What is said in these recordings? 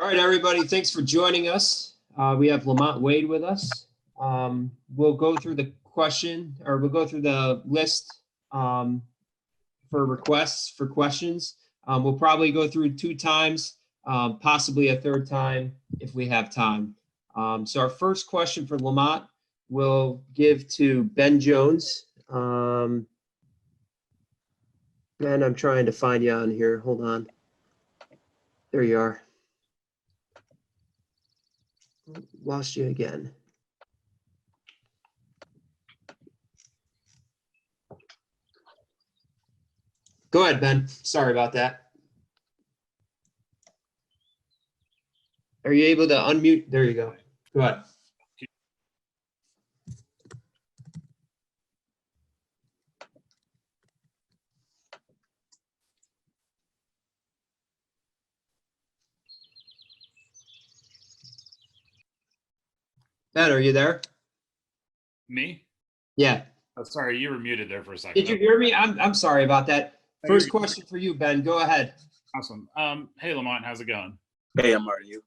All right, everybody, thanks for joining us. We have Lamont Wade with us. We'll go through the list for requests for questions. We'll probably go through 2 times, possibly a 3rd time if we have time. So our first question for Lamont we'll give to Ben Jones. Ben, I'm trying to find you on here. Hold on. There you are. Lost you again. Go ahead, Ben. Sorry about that. Are you able to unmute? There you go. Go ahead. Ben, are you there? Me? Yeah. Oh, sorry, you were muted there for a second. Did you hear me? I'm sorry about that. First question for you, Ben. Go ahead. Awesome. Hey, Lamont, how's it going? Hey, I'm all right. You?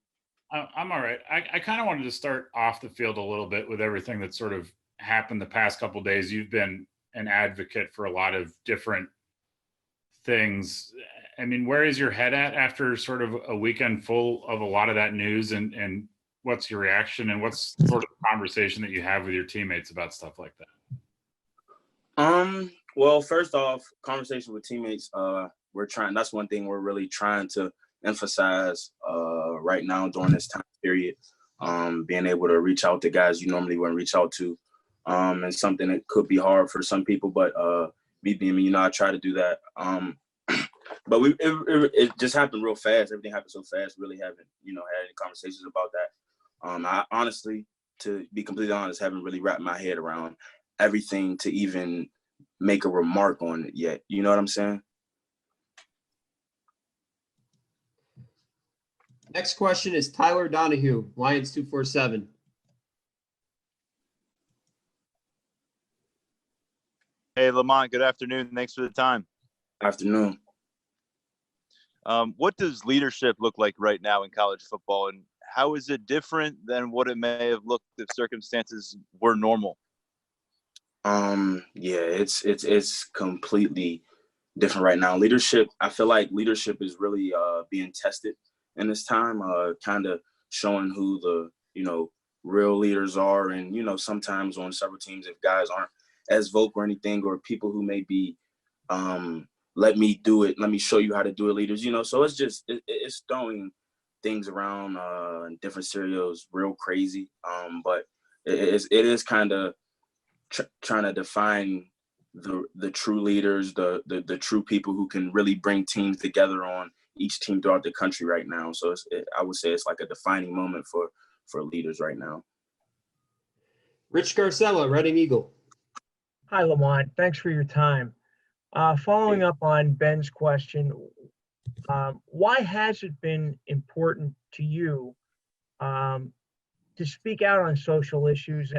I'm all right. I kind of wanted to start off the field a little bit with everything that's sort of happened the past couple of days. You've been an advocate for a lot of different things. I mean, where is your head at after sort of a weekend full of a lot of that news, and what's your reaction, and what's sort of the conversation that you have with your teammates about stuff like that? Well, first off, conversation with teammates, that's one thing we're really trying to emphasize right now during this time period. Being able to reach out to guys you normally wouldn't reach out to, and something that could be hard for some people, but me being me, I try to do that. But it just happened real fast. Everything happened so fast. Really haven't, had any conversations about that. I honestly, to be completely honest, haven't really wrapped my head around everything to even make a remark on it yet. You know what I'm saying? Next question is Tyler Donahue, Lions 247. Hey, Lamont, good afternoon. Thanks for the time. Afternoon. What does leadership look like right now in college football, and how is it different than what it may have looked if circumstances were normal? Yeah, it's completely different right now. Leadership, I feel like leadership is really being tested in this time, kind of showing who the, real leaders are. And, sometimes on several teams, if guys aren't as vocal or anything, or people who may be, let me do it, let me show you how to do it leaders, so it's just, it's throwing things around in different scenarios real crazy. But it is kind of trying to define the true leaders, the true people who can really bring teams together on each team throughout the country right now. So I would say it's like a defining moment for leaders right now. Rich Garcella, Reading Eagle. Hi, Lamont. Thanks for your time. Following up on Ben's question, why has it been important to you to speak out on social issues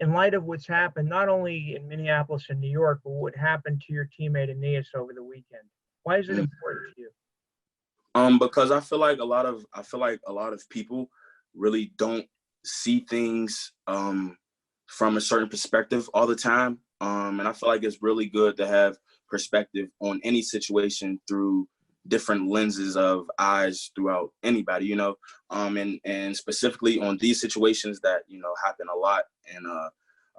in light of what's happened, not only in Minneapolis and New York, but what happened to your teammate Aeneas over the weekend? Why is it important to you? Because I feel like a lot of people really don't see things from a certain perspective all the time. And I feel like it's really good to have perspective on any situation through different lenses of eyes throughout anybody, and specifically on these situations that, happen a lot and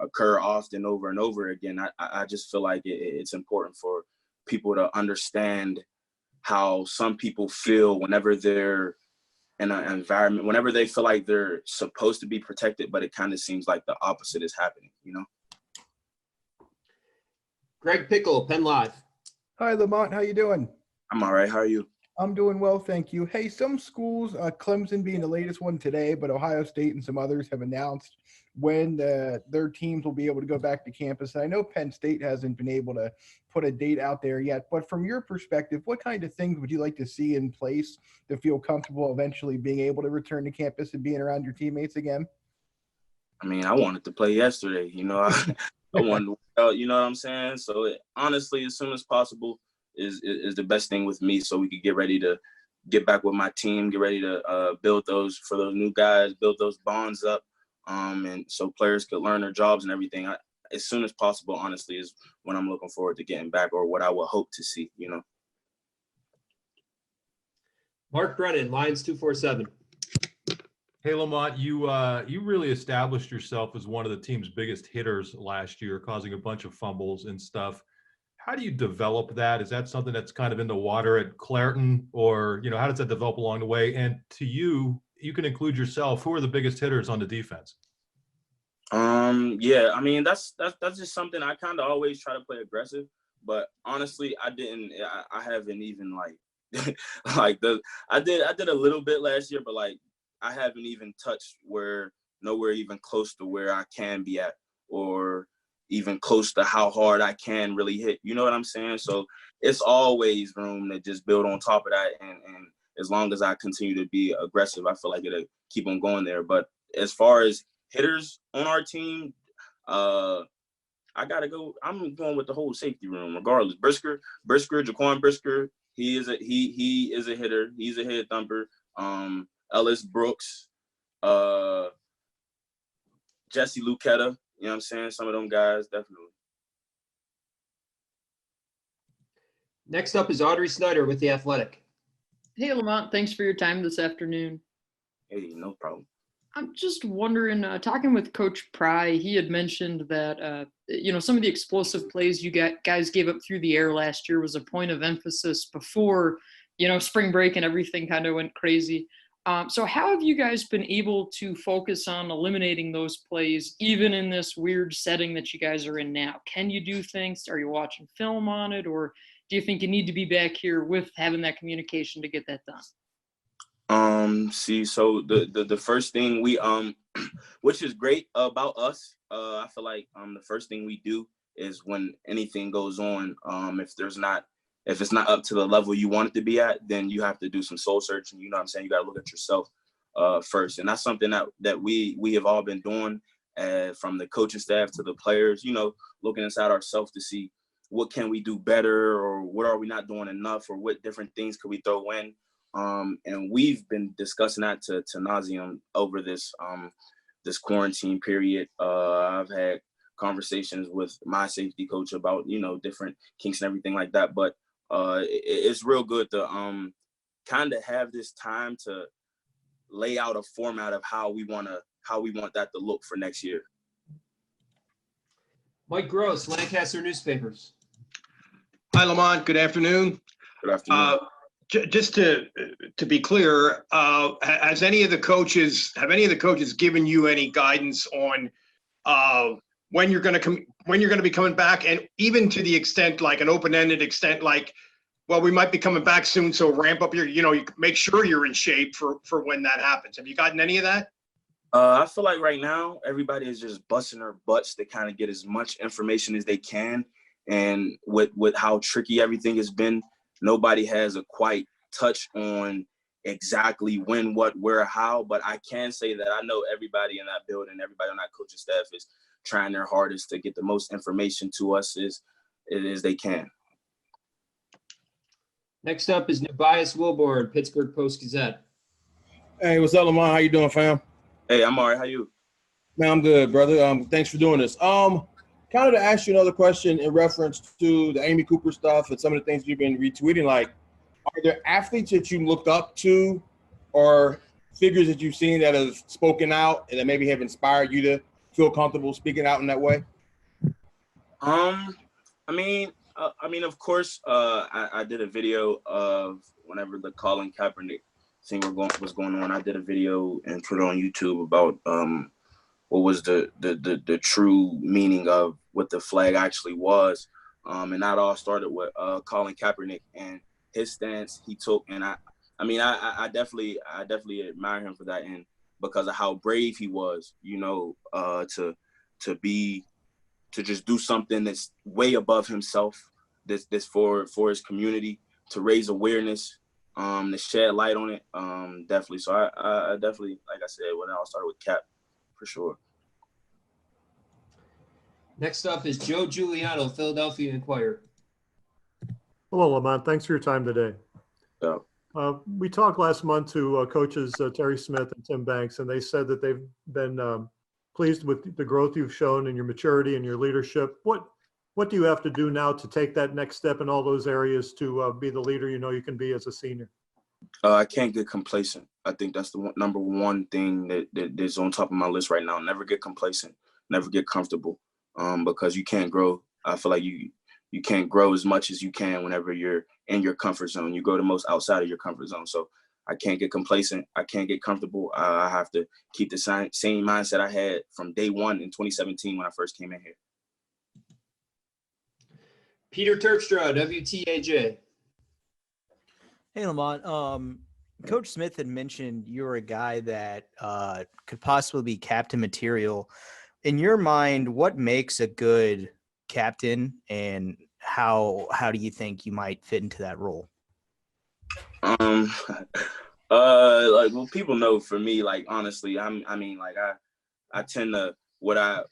occur often over and over again. I just feel like it's important for people to understand how some people feel whenever they're in an environment, whenever they feel like they're supposed to be protected, but it kind of seems like the opposite is happening, Greg Pickle, Penn Live. Hi, Lamont. How you doing? I'm all right. How are you? I'm doing well, thank you. Hey, some schools, Clemson being the latest one today, but Ohio State and some others have announced when their teams will be able to go back to campus. And I know Penn State hasn't been able to put a date out there yet, but from your perspective, what kind of things would you like to see in place to feel comfortable eventually being able to return to campus and being around your teammates again? I mean, I wanted to play yesterday, I wanted to work out, you know what I'm saying? So honestly, as soon as possible is the best thing with me, so we could get ready to get back with my team, get ready to build those for those new guys, build those bonds up, and so players could learn their jobs and everything. As soon as possible, honestly, is when I'm looking forward to getting back, or what I would hope to see, you know. Mark Brennan, Lions 247. Hey, Lamont, you really established yourself as one of the team's biggest hitters last year, causing a bunch of fumbles and stuff. How do you develop that? Is that something that's kind of in the water at Clairton, or, you know, how does that develop along the way? And to you, you can include yourself. Who are the biggest hitters on the defense? Yeah, I mean, that's just something I kind of always try to play aggressive, but honestly, I haven't even like, I did a little bit last year, but like, I haven't even touched nowhere even close to where I can be at, or even close to how hard I can really hit. You know what I'm saying? So it's always room to just build on top of that. And as long as I continue to be aggressive, I feel like it'll keep on going there. But as far as hitters on our team, I'm going with the whole safety room regardless. Brisker, Jaquan Brisker, he is a hitter. He's a head thumper. Ellis Brooks, Jesse Lucetta, you know what I'm saying? Some of them guys, definitely. Next up is Audrey Snyder with The Athletic. Hey, Lamont, thanks for your time this afternoon. Hey, no problem. I'm just wondering, talking with Coach Pry, he had mentioned that, some of the explosive plays you guys gave up through the air last year was a point of emphasis before, spring break and everything kind of went crazy. So how have you guys been able to focus on eliminating those plays, even in this weird setting that you guys are in now? Can you do things? Are you watching film on it? Or do you think you need to be back here with having that communication to get that done? So the first thing we, which is great about us, I feel like, the first thing we do is when anything goes on, if it's not up to the level you want it to be at, then you have to do some soul searching. You know what I'm saying? You got to look at yourself first. And that's something that we have all been doing, from the coaching staff to the players, looking inside ourselves to see what can we do better, or what are we not doing enough, or what different things could we throw in. And we've been discussing that to nauseam over this quarantine period. I've had conversations with my safety coach about, different kinks and everything like that. But it's real good to kind of have this time to lay out a format of how we want that to look for next year. Mike Gross, Lancaster Newspapers. Hi, Lamont. Good afternoon. Good afternoon. Just to be clear, have any of the coaches given you any guidance on when you're going to be coming back, and even to the extent, like an open-ended extent, like, well, we might be coming back soon, so ramp up your, you make sure you're in shape for when that happens. Have you gotten any of that? I feel like right now everybody is just busting their butts to kind of get as much information as they can, and with how tricky everything has been, nobody has a quite touch on exactly when, what, where, how. But I can say that I know everybody in that building, everybody on that coaching staff is trying their hardest to get the most information to us as they can. Next up is Nebias Wilborn, Pittsburgh Post-Gazette. Hey, what's up, Lamont? How you doing, fam? Hey, I'm all right. How you? Man, I'm good, brother. Thanks for doing this. Kind of to ask you another question in reference to the Amy Cooper stuff and some of the things you've been retweeting. Like, are there athletes that you looked up to, or figures that you've seen that have spoken out and that maybe have inspired you to feel comfortable speaking out in that way? I mean, of course, I did a video of whenever the Colin Kaepernick thing was going on. I did a video and put it on YouTube about what was the true meaning of what the flag actually was. And that all started with Colin Kaepernick and his stance he took. And I definitely admire him for that, and because of how brave he was, to just do something that's way above himself, this for his community, to raise awareness, to shed light on it. Definitely. So I definitely, like I said, when I all started with Cap, for sure. Next up is Joe Giuliano, Philadelphia Inquirer. Hello, Lamont. Thanks for your time today. Yeah. We talked last month to coaches Terry Smith and Tim Banks, and they said that they've been pleased with the growth you've shown and your maturity and your leadership. What do you have to do now to take that next step in all those areas to be the leader you know you can be as a senior? I can't get complacent. I think that's the number one thing that is on top of my list right now. Never get complacent. Never get comfortable, because you can't grow. I feel like you can't grow as much as you can whenever you're in your comfort zone. You grow the most outside of your comfort zone. So I can't get complacent. I can't get comfortable. I have to keep the same mindset I had from day one in 2017 when I first came in here. Peter Terpstra, WTAJ. Hey, Lamont. Coach Smith had mentioned you're a guy that could possibly be captain material. In your mind, what makes a good captain, and how do you think you might fit into that role? Like, well, people know for me, like, honestly, I tend to, what I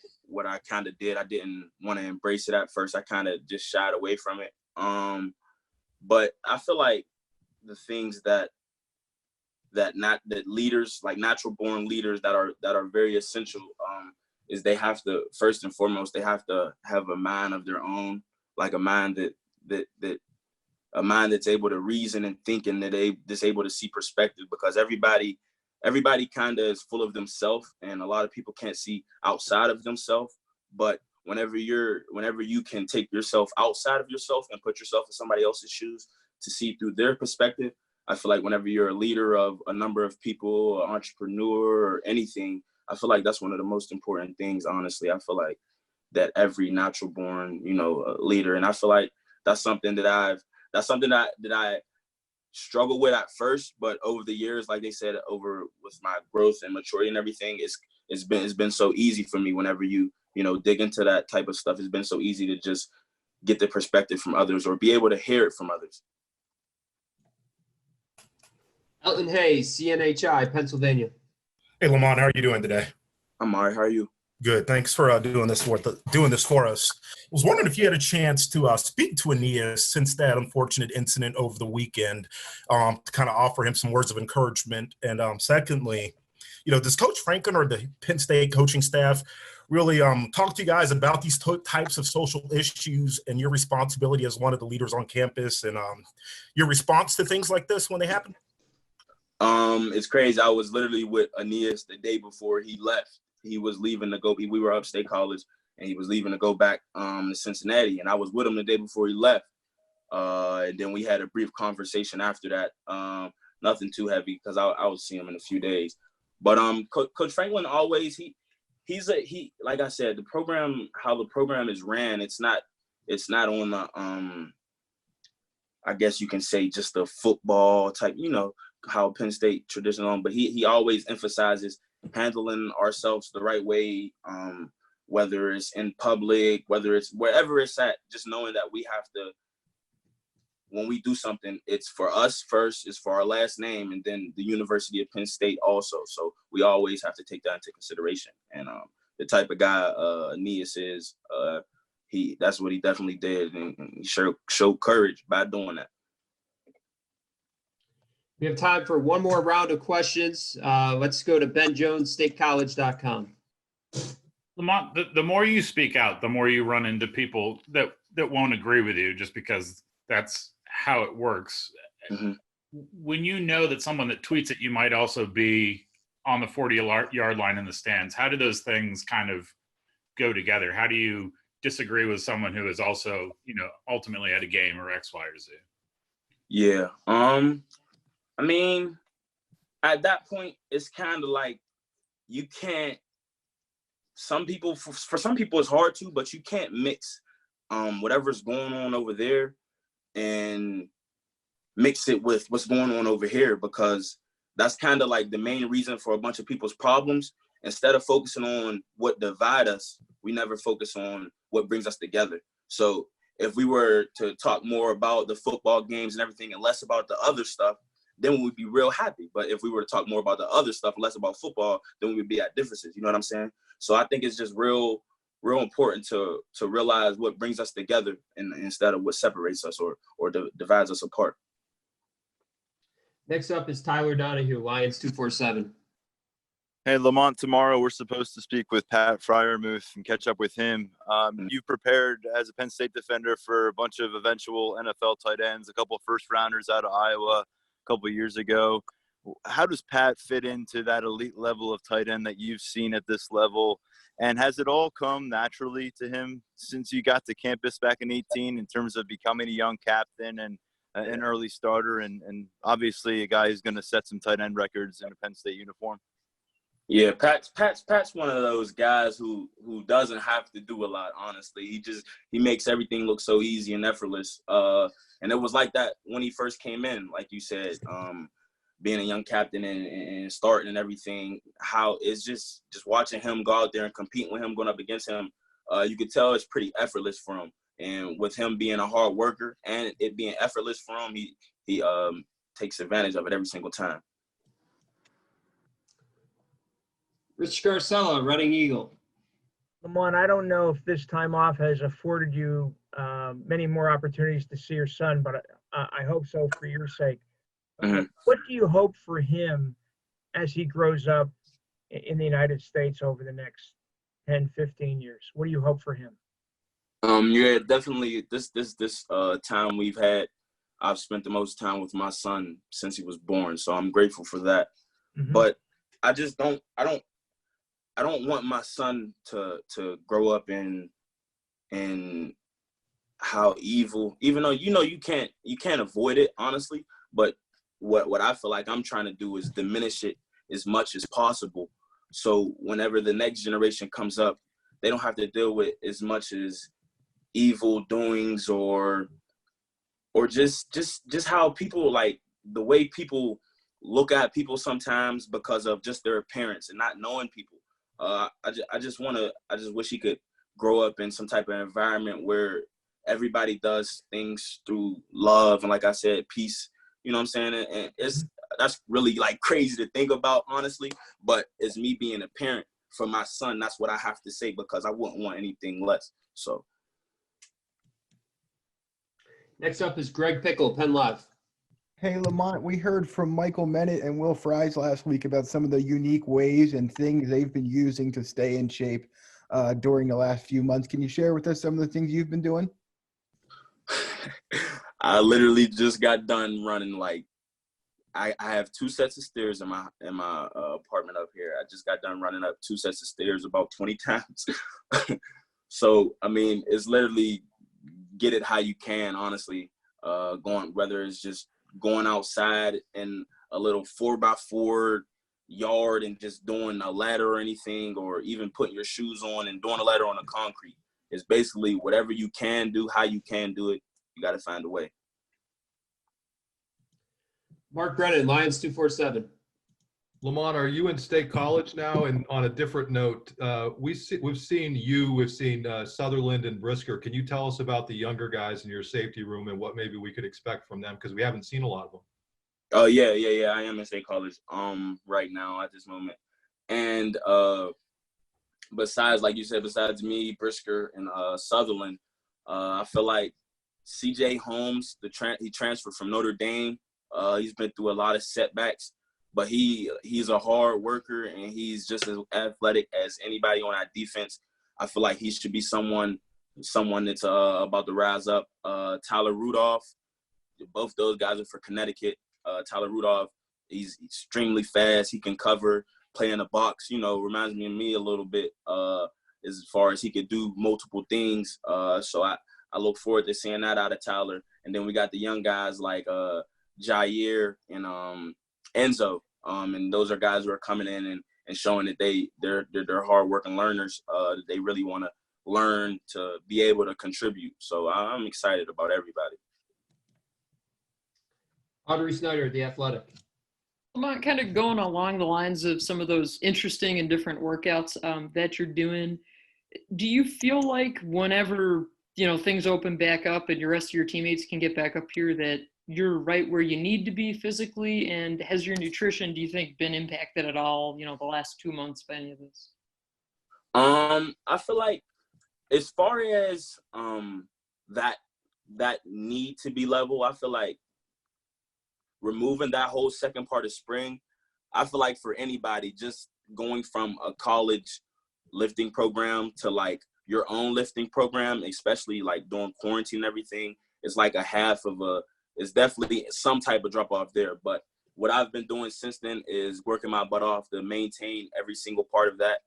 kind of did, I didn't want to embrace it at first. I kind of just shied away from it. But I feel like the things that leaders, like natural born leaders that are very essential, is they have to, first and foremost, they have to have a mind of their own, like a mind that's able to reason and think, and that's able to see perspective, because everybody kind of is full of themselves, and a lot of people can't see outside of themselves. But whenever you can take yourself outside of yourself and put yourself in somebody else's shoes to see through their perspective, I feel like whenever you're a leader of a number of people, an entrepreneur, or anything, I feel like that's one of the most important things, honestly. I feel like that every natural born, leader. And I feel like that's something that I struggled with at first, but over the years, like they said, with my growth and maturity and everything, it's been so easy for me. Whenever you dig into that type of stuff, it's been so easy to just get the perspective from others or be able to hear it from others. Elton Hayes, CNHI, Pennsylvania. Hey, Lamont, how are you doing today? I'm all right. How are you? Good. Thanks for doing this for us. I was wondering if you had a chance to speak to Aeneas since that unfortunate incident over the weekend, to kind of offer him some words of encouragement. And secondly, does Coach Franklin or the Penn State coaching staff really talk to you guys about these types of social issues and your responsibility as one of the leaders on campus, and your response to things like this when they happen? It's crazy. I was literally with Aeneas the day before he left. He was leaving to go. We were upstate college, and he was leaving to go back to Cincinnati. And I was with him the day before he left. And then we had a brief conversation after that. Nothing too heavy, because I will see him in a few days. But Coach Franklin always he's like I said, how the program is ran. It's not on the I guess you can say just the football type, how Penn State traditional, but he always emphasizes handling ourselves the right way, whether it's in public, whether it's wherever it's at, just knowing that we have to, when we do something, it's for us first, it's for our last name, and then the University of Penn State also. So we always have to take that into consideration. And the type of guy Aeneas is, that's what he definitely did, and he showed courage by doing that. We have time for one more round of questions. Let's go to benjonesstatecollege.com. Lamont, the more you speak out, the more you run into people that won't agree with you, just because that's how it works. Mm-hmm. When you know that someone that tweets it, you might also be on the 40-yard line in the stands. How do those things kind of go together? How do you disagree with someone who is also, ultimately at a game or X, Y, or Z? Yeah. I mean, at that point, it's kind of like you can't. For some people, it's hard to, but you can't mix whatever's going on over there and mix it with what's going on over here, because that's kind of like the main reason for a bunch of people's problems. Instead of focusing on what divide us, we never focus on what brings us together. So if we were to talk more about the football games and everything and less about the other stuff, then we'd be real happy. But if we were to talk more about the other stuff, less about football, then we would be at differences. You know what I'm saying? So I think it's just real important to realize what brings us together, and instead of what separates us or divides us apart. Next up is Tyler Donahue, Lions 247. Hey, Lamont, tomorrow we're supposed to speak with Pat Fryermuth and catch up with him. You've prepared as a Penn State defender for a bunch of eventual NFL tight ends, a couple of first rounders out of Iowa a couple of years ago. How does Pat fit into that elite level of tight end that you've seen at this level? And has it all come naturally to him since you got to campus back in 18 in terms of becoming a young captain and an early starter and obviously a guy who's going to set some tight end records in a Penn State uniform? Yeah, Pat's one of those guys who doesn't have to do a lot, honestly. He makes everything look so easy and effortless. And it was like that when he first came in, like you said, being a young captain and starting and everything, how it's just watching him go out there and compete with him, going up against him, you could tell it's pretty effortless for him. And with him being a hard worker and it being effortless for him, he takes advantage of it every single time. Rich Garcella, Reading Eagle. Lamont, I don't know if this time off has afforded you many more opportunities to see your son, but I hope so for your sake. What do you hope for him as he grows up in the United States over the next 10, 15 years? What do you hope for him? Yeah, definitely this time we've had, I've spent the most time with my son since he was born. So I'm grateful for that. But I just don't want my son to grow up in how evil, even though you can't avoid it, honestly. But what I feel like I'm trying to do is diminish it as much as possible. So whenever the next generation comes up, they don't have to deal with as much as evil doings or just how people, like the way people look at people sometimes because of just their appearance and not knowing people. I just wish he could grow up in some type of environment where everybody does things through love and, like I said, peace. You know what I'm saying? And that's really like crazy to think about, honestly. But it's me being a parent for my son. That's what I have to say because I wouldn't want anything less. So. Next up is Greg Pickle, Penn Live. Hey, Lamont, we heard from Michael Mennett and Will Fries last week about some of the unique ways and things they've been using to stay in shape during the last few months. Can you share with us some of the things you've been doing? I literally just got done running. Like, I have 2 sets of stairs in my apartment up here. I just got done running up 2 sets of stairs about 20 times. So, I mean, it's literally get it how you can, honestly. Whether it's just going outside in a little 4x4 yard and just doing a ladder or anything, or even putting your shoes on and doing a ladder on the concrete. It's basically whatever you can do, how you can do it. You got to find a way. Mark Brennan, Lions 247. Lamont, are you in State College now? And on a different note, we've seen Sutherland and Brisker. Can you tell us about the younger guys in your safety room and what maybe we could expect from them? Because we haven't seen a lot of them. Oh, yeah. I am in State College right now at this moment. And besides, like you said, besides me, Brisker, and Sutherland, I feel like CJ Holmes, he transferred from Notre Dame. He's been through a lot of setbacks. But he's a hard worker, and he's just as athletic as anybody on our defense. I feel like he should be someone that's about to rise up. Tyler Rudolph, both those guys are for Connecticut. Tyler Rudolph, he's extremely fast. He can cover, play in the box. Reminds me of me a little bit as far as he could do multiple things. So I look forward to seeing that out of Tyler. And then we got the young guys like Jair and Enzo, and those are guys who are coming in and showing that they're hardworking learners. That they really want to learn to be able to contribute. So I'm excited about everybody. Audrey Snyder, The Athletic. I'm kind of going along the lines of some of those interesting and different workouts that you're doing. Do you feel like whenever things open back up and your rest of your teammates can get back up here, that you're right where you need to be physically? And has your nutrition, do you think, been impacted at all, the last 2 months by any of this? I feel like as far as that need to be level, I feel like removing that whole second part of spring, I feel like for anybody, just going from a college lifting program to like your own lifting program, especially like during quarantine and everything, it's like it's definitely some type of drop off there. But what I've been doing since then is working my butt off to maintain every single part of that.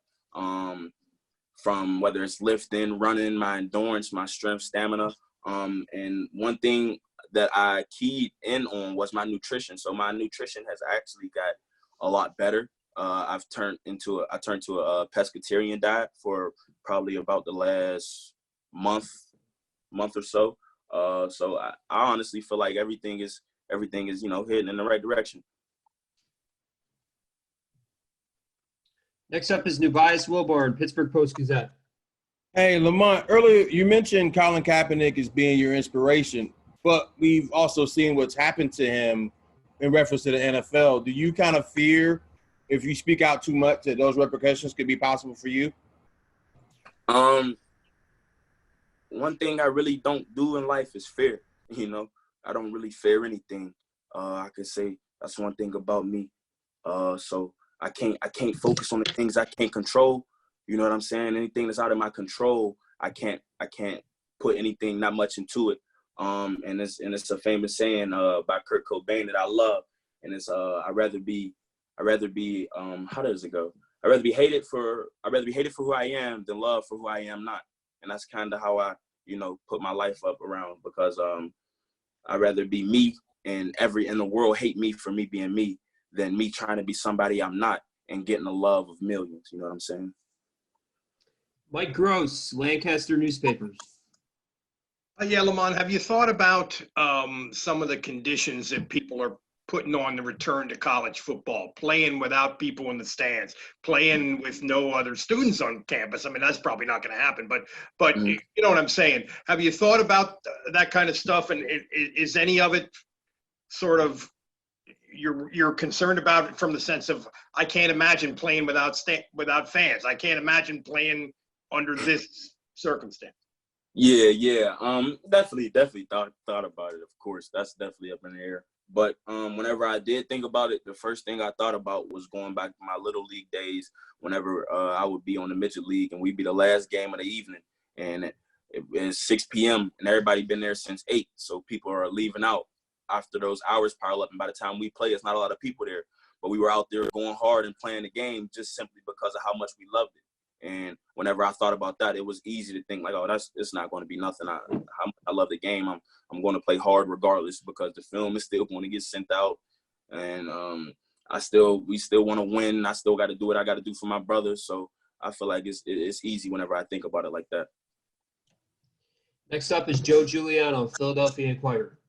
From whether it's lifting, running, my endurance, my strength, stamina. And one thing that I keyed in on was my nutrition. So my nutrition has actually got a lot better. I turned to a pescatarian diet for probably about the last month or so. So I honestly feel like everything is, heading in the right direction. Next up is Nubias Wilborn, Pittsburgh Post-Gazette. Hey, Lamont, earlier you mentioned Colin Kaepernick as being your inspiration, but we've also seen what's happened to him in reference to the NFL. Do you kind of fear if you speak out too much that those repercussions could be possible for you? One thing I really don't do in life is fear. I don't really fear anything. I could say that's one thing about me. So I can't focus on the things I can't control. You know what I'm saying? Anything that's out of my control, I can't put anything that much into it. And it's a famous saying by Kurt Cobain that I love, and it's I'd rather be how does it go? I'd rather be hated for who I am than loved for who I am not. And that's kind of how I put my life up around, because I'd rather be me and in the world hate me for me being me than me trying to be somebody I'm not and getting the love of millions. You know what I'm saying? Mike Gross, Lancaster Newspapers. Yeah, Lamont, have you thought about some of the conditions that people are putting on the return to college football, playing without people in the stands, playing with no other students on campus? I mean, that's probably not going to happen, but Mm-hmm. You know what I'm saying? Have you thought about that kind of stuff? And is any of it sort of you're concerned about it from the sense of, I can't imagine playing without fans. I can't imagine playing under this circumstance. Yeah. Definitely thought about it. Of course, that's definitely up in the air. But whenever I did think about it, the first thing I thought about was going back to my little league days. Whenever I would be on the midget league, and we'd be the last game of the evening, and it's 6 p.m. and everybody been there since 8, so people are leaving out after those hours pile up. And by the time we play, it's not a lot of people there. But we were out there going hard and playing the game just simply because of how much we loved it. And whenever I thought about that, it was easy to think like, oh, it's not going to be nothing. I love the game. I'm going to play hard regardless, because the film is still going to get sent out, and we still want to win. I still got to do what I got to do for my brothers. So I feel like it's easy whenever I think about it like that. Next up is Joe Giuliano, Philadelphia Inquirer.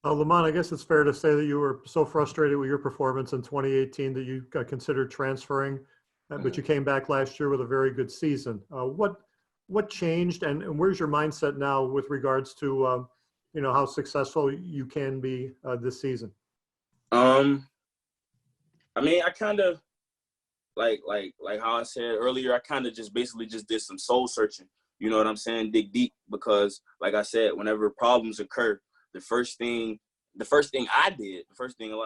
Lamont, I guess it's fair to say that you were so frustrated with your performance in 2018 that you got considered transferring. But you came back last year with a very good season. What changed, and where's your mindset now with regards to how successful you can be this season? I mean, I kind of like how I said earlier, I kind of just basically just did some soul searching. You know what I'm saying? Dig deep, because like I said, whenever problems occur, the first thing I did, first thing a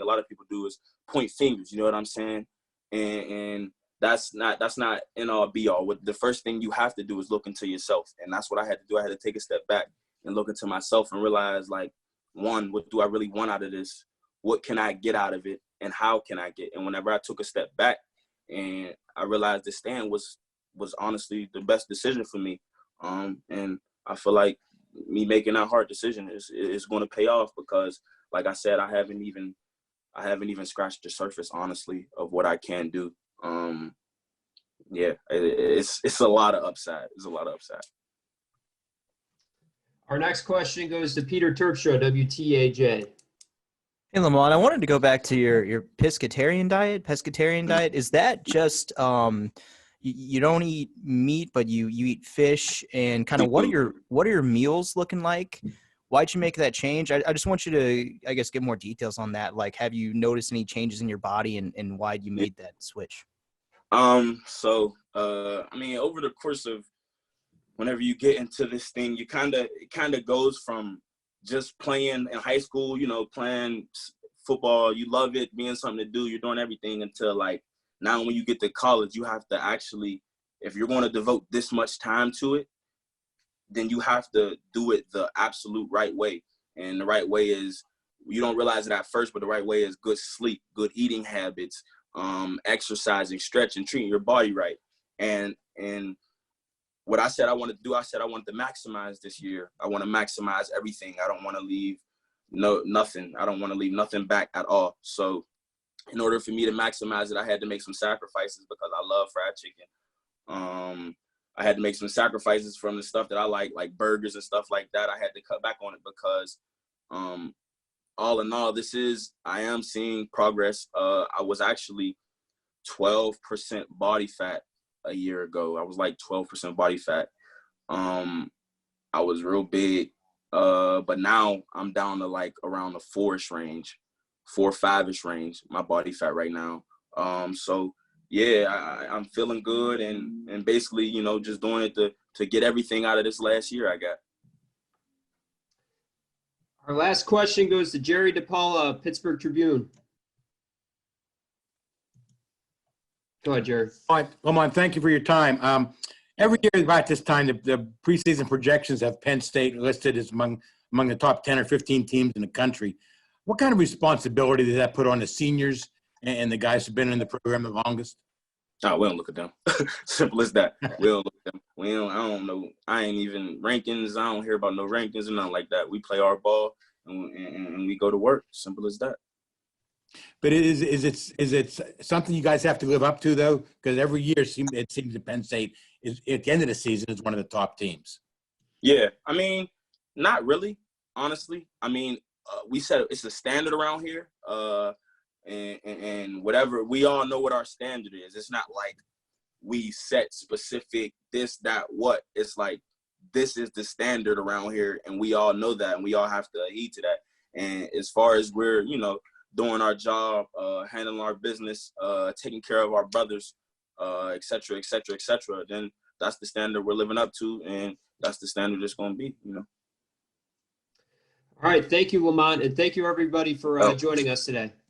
lot of people do is point fingers. You know what I'm saying? And that's not end all be all. What the first thing you have to do is look into yourself, and that's what I had to do. I had to take a step back and look into myself and realize, like, one, what do I really want out of this? What can I get out of it, and how can I get? And whenever I took a step back, and I realized the stand was honestly the best decision for me, and I feel like me making that hard decision is going to pay off, because, like I said, I haven't even scratched the surface, honestly, of what I can do. It's a lot of upside. There's a lot of upside. Our next question goes to Peter Terpstra, WTAJ. Hey, Lamont, I wanted to go back to your pescatarian diet. Is that just you don't eat meat, but you eat fish, and kind of what are your meals looking like? Why'd you make that change? I just want you to, I guess, get more details on that. Like, have you noticed any changes in your body, and why you made that switch? So I mean, over the course of whenever you get into this thing, it kind of goes from just playing in high school, you know, playing football, you love it, being something to do, you're doing everything until like now when you get to college, you have to actually, if you're going to devote this much time to it, then you have to do it the absolute right way. And the right way is, you don't realize it at first, but the right way is good sleep, good eating habits, exercising, stretching, treating your body right. And what I said I want to do, I said I want to maximize this year. I want to maximize everything. I don't want to leave nothing. I don't want to leave nothing back at all. So in order for me to maximize it, I had to make some sacrifices because I love fried chicken. I had to make some sacrifices from the stuff that I like burgers and stuff like that. I had to cut back on it because all in all, I am seeing progress. I was actually 12% body fat a year ago. I was like 12% body fat. I was real big, but now I'm down to like around the 4-ish range, 4 or 5-ish range, my body fat right now. So yeah, I'm feeling good and basically, you know, just doing it to get everything out of this last year I got. Our last question goes to Jerry DePaula, Pittsburgh Tribune. Go ahead, Jerry. Lamont, thank you for your time. Every year about this time, the preseason projections have Penn State listed as among the top 10 or 15 teams in the country. What kind of responsibility does that put on the seniors and the guys who've been in the program the longest? No, we don't look at them. Simple as that. We don't look at them. I don't know. I ain't even rankings. I don't hear about no rankings or nothing like that. We play our ball and we go to work. Simple as that. But is it something you guys have to live up to though? Because every year it seems that Penn State is at the end of the season is one of the top teams. Yeah, I mean, not really, honestly. I mean, we said it's a standard around here, and whatever, we all know what our standard is. It's not like we set specific this, that, what. It's like this is the standard around here, and we all know that, and we all have to adhere to that. And as far as we're, you know, doing our job, handling our business, taking care of our brothers, et cetera, et cetera, et cetera, then that's the standard we're living up to, and that's the standard it's going to be, you know. All right. Thank you, Lamont, and thank you, everybody, for joining us today.